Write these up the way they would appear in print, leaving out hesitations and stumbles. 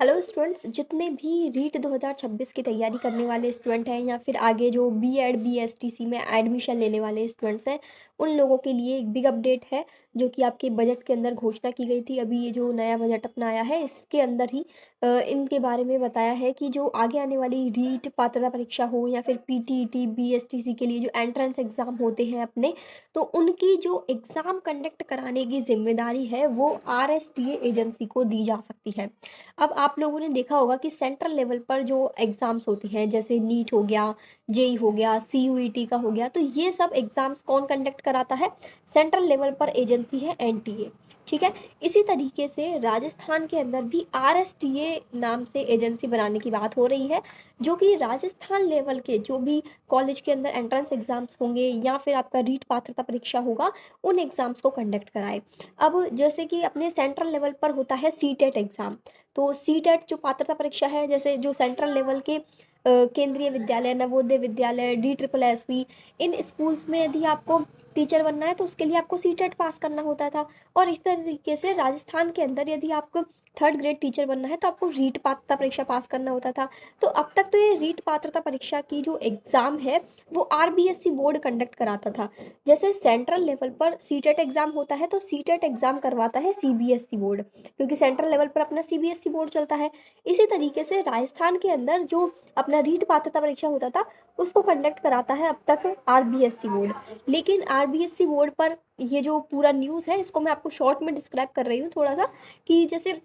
Hello students, जितने भी रीट 2026 की तैयारी करने वाले स्टूडेंट हैं या फिर आगे जो बीएड बीएसटीसी में एडमिशन लेने वाले स्टूडेंट्स हैं, उन लोगों के लिए एक बिग अपडेट है जो कि आपके बजट के अंदर घोषणा की गई थी। अभी ये जो नया बजट अपना आया है इसके अंदर ही इनके बारे में बताया है कि जो आगे आने वाली रीट पात्रता परीक्षा हो या फिर पीटीईटी बीएसटीसी के लिए जो एंट्रेंस एग्ज़ाम होते हैं अपने, तो उनकी जो एग्ज़ाम कंडक्ट कराने की जिम्मेदारी है वो आरएसटीए एजेंसी को दी जा सकती है। अब आप लोगों ने देखा होगा कि सेंट्रल लेवल पर जो एग्ज़ाम्स होती हैं जैसे नीट हो गया, जेईई हो गया, सीयूईटी का हो गया, तो ये सब एग्ज़ाम्स कौन कंडक्ट कराता है? सेंट्रल लेवल पर एजेंसी है एनटीए। ठीक है। इसी तरीके से राजस्थान के अंदर भी आरएसटीए नाम से एजेंसी बनाने की बात हो रही है, जो कि राजस्थान लेवल के जो भी कॉलेज के अंदर एंट्रेंस एग्ज़ाम्स होंगे या फिर आपका रीट पात्रता परीक्षा होगा, उन एग्ज़ाम्स को कंडक्ट कराए। अब जैसे कि अपने सेंट्रल लेवल पर होता है सीटेट एग्ज़ाम, तो सीटेट जो पात्रता परीक्षा है, जैसे जो सेंट्रल लेवल के केंद्रीय विद्यालय, Navodaya Vidyalaya, D triple S P, इन स्कूल्स में यदि आपको टीचर बनना है तो उसके लिए आपको सीटेट पास करना होता था। और इस तरीके से राजस्थान के अंदर यदि आपको थर्ड ग्रेड टीचर बनना है तो आपको रीट पात्रता परीक्षा पास करना होता था। तो अब तक तो ये रीट पात्रता परीक्षा की जो एग्ज़ाम है वो आरबीएसई बोर्ड कंडक्ट कराता था। जैसे सेंट्रल लेवल पर सीटेट एग्ज़ाम होता है तो सीटेट एग्ज़ाम करवाता है सीबीएसई बोर्ड, क्योंकि सेंट्रल लेवल पर अपना सीबीएसई बोर्ड चलता है। इसी तरीके से राजस्थान के अंदर जो अपना रीट पात्रता परीक्षा होता था उसको कंडक्ट कराता है अब तक आरबीएसई बोर्ड। लेकिन आरबीएसई बोर्ड पर ये जो पूरा न्यूज़ है इसको मैं आपको शॉर्ट में डिस्क्राइब कर रही हूँ थोड़ा सा, कि जैसे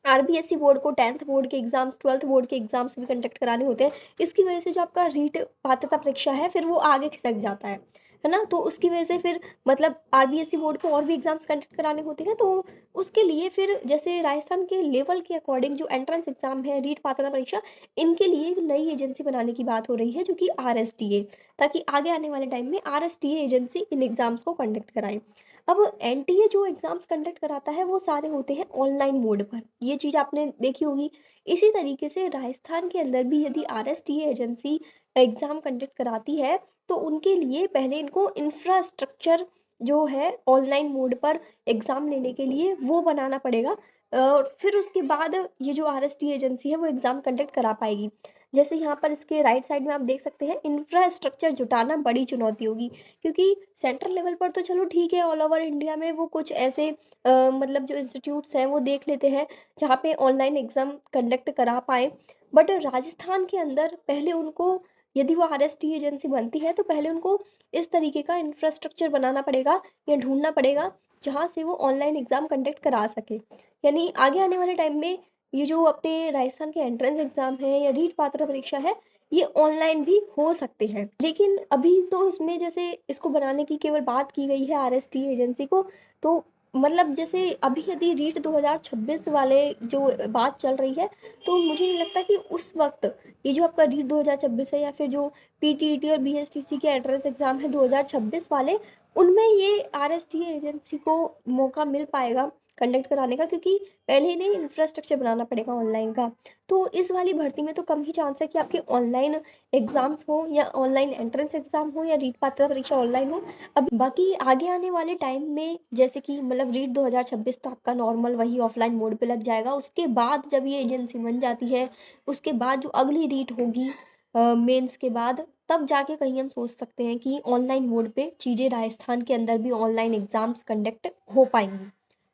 आरबीएसई बोर्ड को 10th बोर्ड के एग्जाम्स, 12th बोर्ड के एग्जाम्स भी कंडक्ट कराने होते हैं। इसकी वजह से जो आपका रीट पात्रता परीक्षा है फिर वो आगे खिसक जाता है ना। तो उसकी वजह से फिर मतलब आरबीएसई बोर्ड को और भी एग्जाम्स कंडक्ट कराने होते हैं, तो उसके लिए फिर जैसे राजस्थान के लेवल के अकॉर्डिंग जो एंट्रेंस एग्जाम है, रीट पात्रता परीक्षा, इनके लिए एक नई एजेंसी बनाने की बात हो रही है जो कि आरएसटीए, ताकि आगे आने वाले टाइम में आरएसटीए एजेंसी इन एग्जाम्स को कंडक्ट कराए। अब एनटीए जो एग्जाम्स कंडक्ट कराता है वो सारे होते हैं ऑनलाइन मोड पर, ये चीज़ आपने देखी होगी। इसी तरीके से राजस्थान के अंदर भी यदि आरएसटीए एजेंसी एग्ज़ाम कंडक्ट कराती है तो उनके लिए पहले इनको इंफ्रास्ट्रक्चर जो है ऑनलाइन मोड पर एग्ज़ाम लेने के लिए वो बनाना पड़ेगा। और फिर उसके बाद ये जो आरएसटीए एजेंसी है वो एग्ज़ाम कंडक्ट करा पाएगी। जैसे यहाँ पर इसके राइट साइड में आप देख सकते हैं, इंफ्रास्ट्रक्चर जुटाना बड़ी चुनौती होगी, क्योंकि सेंट्रल लेवल पर तो चलो ठीक है, ऑल ओवर इंडिया में वो कुछ ऐसे मतलब जो इंस्टीट्यूट्स हैं वो देख लेते हैं जहाँ पे ऑनलाइन एग्ज़ाम कंडक्ट करा पाएँ। बट राजस्थान के अंदर पहले उनको, यदि वो आरएसटी एजेंसी बनती है तो पहले उनको इस तरीके का इंफ्रास्ट्रक्चर बनाना पड़ेगा या ढूँढना पड़ेगा जहाँ से वो ऑनलाइन एग्ज़ाम कंडक्ट करा सके। यानी आगे आने वाले टाइम में ये जो अपने राजस्थान के एंट्रेंस एग्ज़ाम है या रीट पात्रता परीक्षा है, ये ऑनलाइन भी हो सकते हैं। लेकिन अभी तो इसमें जैसे इसको बनाने की केवल बात की गई है आरएसटी एजेंसी को, तो मतलब जैसे अभी यदि रीट 2026 वाले जो बात चल रही है, तो मुझे नहीं लगता कि उस वक़्त ये जो आपका रीट 2026 है या फिर जो पीटीईटी और बीएसटीसी के एंट्रेंस एग्ज़ाम है 2026 वाले, उनमें ये आरएसटी एजेंसी को मौका मिल पाएगा कंडक्ट कराने का, क्योंकि पहले इन्हें इंफ्रास्ट्रक्चर बनाना पड़ेगा ऑनलाइन का। तो इस वाली भर्ती में तो कम ही चांस है कि आपके ऑनलाइन एग्ज़ाम्स हो या ऑनलाइन एंट्रेंस एग्ज़ाम हो या रीट पात्रता परीक्षा ऑनलाइन हो। अब बाकी आगे आने वाले टाइम में जैसे कि मतलब रीट 2026 तो आपका नॉर्मल वही ऑफलाइन मोड पे लग जाएगा। उसके बाद जब ये एजेंसी बन जाती है, उसके बाद जो अगली रीट होगी मेंस के बाद, तब जाके कहीं हम सोच सकते हैं कि ऑनलाइन मोड पे चीज़ें राजस्थान के अंदर भी ऑनलाइन एग्ज़ाम्स कंडक्ट हो पाएँगी।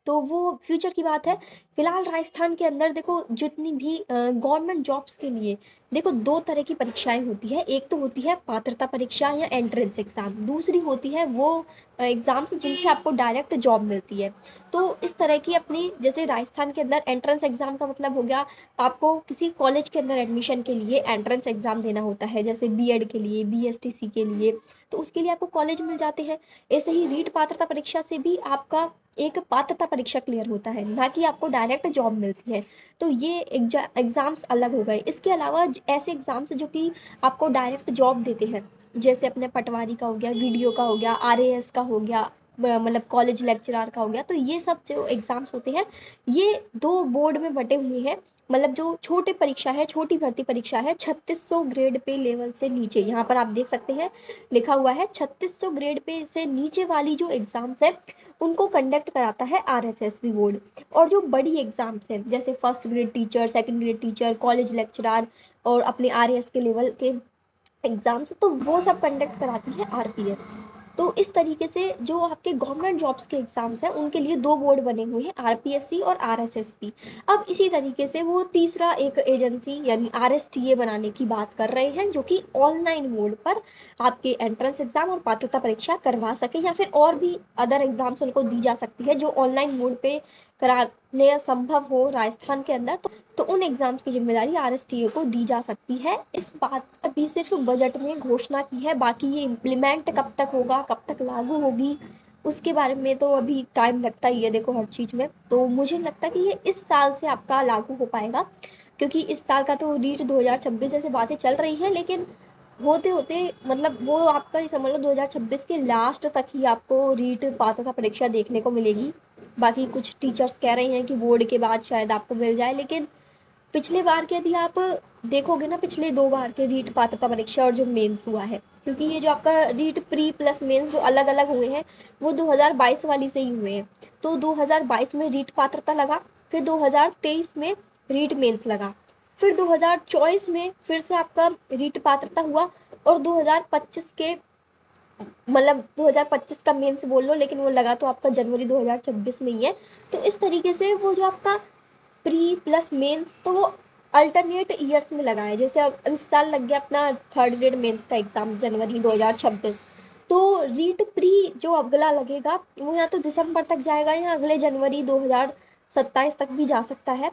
तो वो फ्यूचर की बात है। फिलहाल राजस्थान के अंदर देखो, जितनी भी गवर्नमेंट जॉब्स के लिए देखो 2 तरह की परीक्षाएँ होती है। एक तो होती है पात्रता परीक्षा या एंट्रेंस एग्ज़ाम, दूसरी होती है वो एग्ज़ाम्स जिनसे आपको डायरेक्ट जॉब मिलती है। तो इस तरह की अपनी, जैसे राजस्थान के अंदर एंट्रेंस एग्ज़ाम का मतलब हो गया, आपको किसी कॉलेज के अंदर एडमिशन के लिए एंट्रेंस एग्ज़ाम देना होता है, जैसे बीएड के लिए, बीएसटीसी के लिए, तो उसके लिए आपको कॉलेज मिल जाते हैं। ऐसे ही रीट पात्रता परीक्षा से भी आपका एक पात्रता परीक्षा क्लियर होता है, ना कि आपको डायरेक्ट जॉब मिलती है। तो ये एग्ज़ाम्स अलग हो गए। इसके अलावा ऐसे एग्ज़ाम्स जो कि आपको डायरेक्ट जॉब देते हैं, जैसे अपने पटवारी का हो गया, वीडियो का हो गया, आरएएस का हो गया, मतलब कॉलेज लेक्चरार का हो गया। तो ये सब जो एग्ज़ाम्स होते हैं, ये 2 बोर्ड में बँटे हुए हैं। मतलब जो छोटे परीक्षा है, छोटी भर्ती परीक्षा है, 3600 ग्रेड पे लेवल से नीचे, यहाँ पर आप देख सकते हैं लिखा हुआ है 3600 ग्रेड पे से नीचे वाली जो एग्ज़ाम्स है उनको कंडक्ट कराता है आरएसएसबी बोर्ड। और जो बड़ी एग्ज़ाम्स हैं जैसे first grade teacher, second grade teacher, college lecturer और अपने आरएएस के लेवल के एग्ज़ाम्स, तो वो सब कंडक्ट कराती है आरपीएस। तो इस तरीके से जो आपके गवर्नमेंट जॉब्स के एग्ज़ाम्स हैं उनके लिए 2 बोर्ड बने हुए हैं, आरपीएससी और आरएसएसबी। अब इसी तरीके से वो तीसरा एक एजेंसी यानी आरएसटीए बनाने की बात कर रहे हैं, जो कि ऑनलाइन मोड पर आपके एंट्रेंस एग्ज़ाम और पात्रता परीक्षा करवा सके, या फिर और भी अदर एग्ज़ाम्स उनको दी जा सकती है जो ऑनलाइन मोड पे कराने संभव हो राजस्थान के अंदर। तो उन एग्ज़ाम्स की जिम्मेदारी आरएसटीए को दी जा सकती है। इस बात अभी सिर्फ बजट में घोषणा की है, बाकी ये इम्प्लीमेंट कब तक होगा, कब तक लागू होगी, उसके बारे में तो अभी टाइम लगता ही है देखो हर चीज़ में। तो मुझे लगता है कि ये इस साल से आपका लागू हो पाएगा, क्योंकि इस साल का तो रीट 2026 जैसे बातें चल रही हैं, लेकिन होते होते मतलब वो आपका ही समझ लो 2026 के लास्ट तक ही आपको रीट पात्रता परीक्षा देखने को मिलेगी। बाकी कुछ टीचर्स कह रहे हैं कि बोर्ड के बाद शायद आपको मिल जाए, लेकिन पिछले बार के यदि आप देखोगे ना, पिछले 2 बार के रीट पात्रता परीक्षा और जो मेंस हुआ है, क्योंकि ये जो आपका रीट प्री प्लस मेंस जो अलग-अलग हुए हैं, वो 2022 वाली से ही हुए हैं। तो 2022 में रीट पात्रता लगा, फिर 2023 में रीट मेंस लगा, फिर 2024 में फिर से आपका रीट पात्रता हुआ, और 2025 के मतलब 2025 का मेंस बोल लो, लेकिन वो लगा तो आपका जनवरी 2026 में ही है। तो इस तरीके से वो जो आपका प्री प्लस मेंस, तो वो अल्टरनेट ईयर्स में लगा है। जैसे अब इस साल लग गया अपना थर्ड ग्रेड मेंस का एग्ज़ाम जनवरी 2026, तो रीट प्री जो अगला लगेगा वो या तो दिसंबर तक जाएगा या अगले जनवरी 2027 तक भी जा सकता है।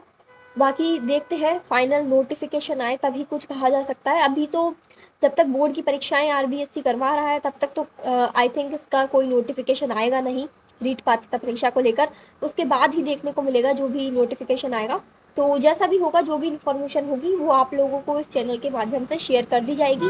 बाकी देखते हैं, फाइनल नोटिफिकेशन आए तभी कुछ कहा जा सकता है। अभी तो जब तक बोर्ड की परीक्षाएं आरबीएससी करवा रहा है तब तक तो आई थिंक इसका कोई नोटिफिकेशन आएगा नहीं रीट पात्रता परीक्षा को लेकर। उसके बाद ही देखने को मिलेगा जो भी नोटिफिकेशन आएगा। तो जैसा भी होगा, जो भी इन्फॉर्मेशन होगी वो आप लोगों को इस चैनल के माध्यम से शेयर कर दी जाएगी।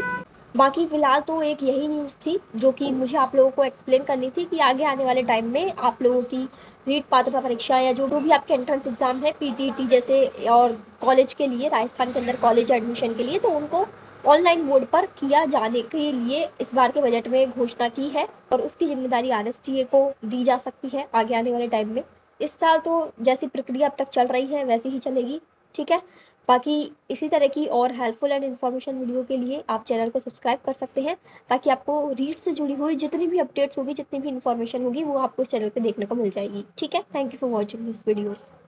बाकी फ़िलहाल तो एक यही न्यूज़ थी जो कि मुझे आप लोगों को एक्सप्लेन करनी थी कि आगे आने वाले टाइम में आप लोगों की रीट पात्रता परीक्षा या जो भी आपके एंट्रेंस एग्ज़ाम है पीटीईटी जैसे, और कॉलेज के लिए राजस्थान के अंदर कॉलेज एडमिशन के लिए, तो उनको ऑनलाइन मोड पर किया जाने के लिए इस बार के बजट में घोषणा की है, और उसकी जिम्मेदारी आरएसटीए को दी जा सकती है आगे आने वाले टाइम में। इस साल तो जैसी प्रक्रिया अब तक चल रही है वैसी ही चलेगी, ठीक है। बाकी इसी तरह की और हेल्पफुल एंड इन्फॉर्मेशन वीडियो के लिए आप चैनल को सब्सक्राइब कर सकते हैं, ताकि आपको रीट से जुड़ी हुई जितनी भी अपडेट्स होगी, जितनी भी इन्फॉर्मेशन होगी, वो आपको इस चैनल पे देखने को मिल जाएगी, ठीक है। Thank you for watching this video.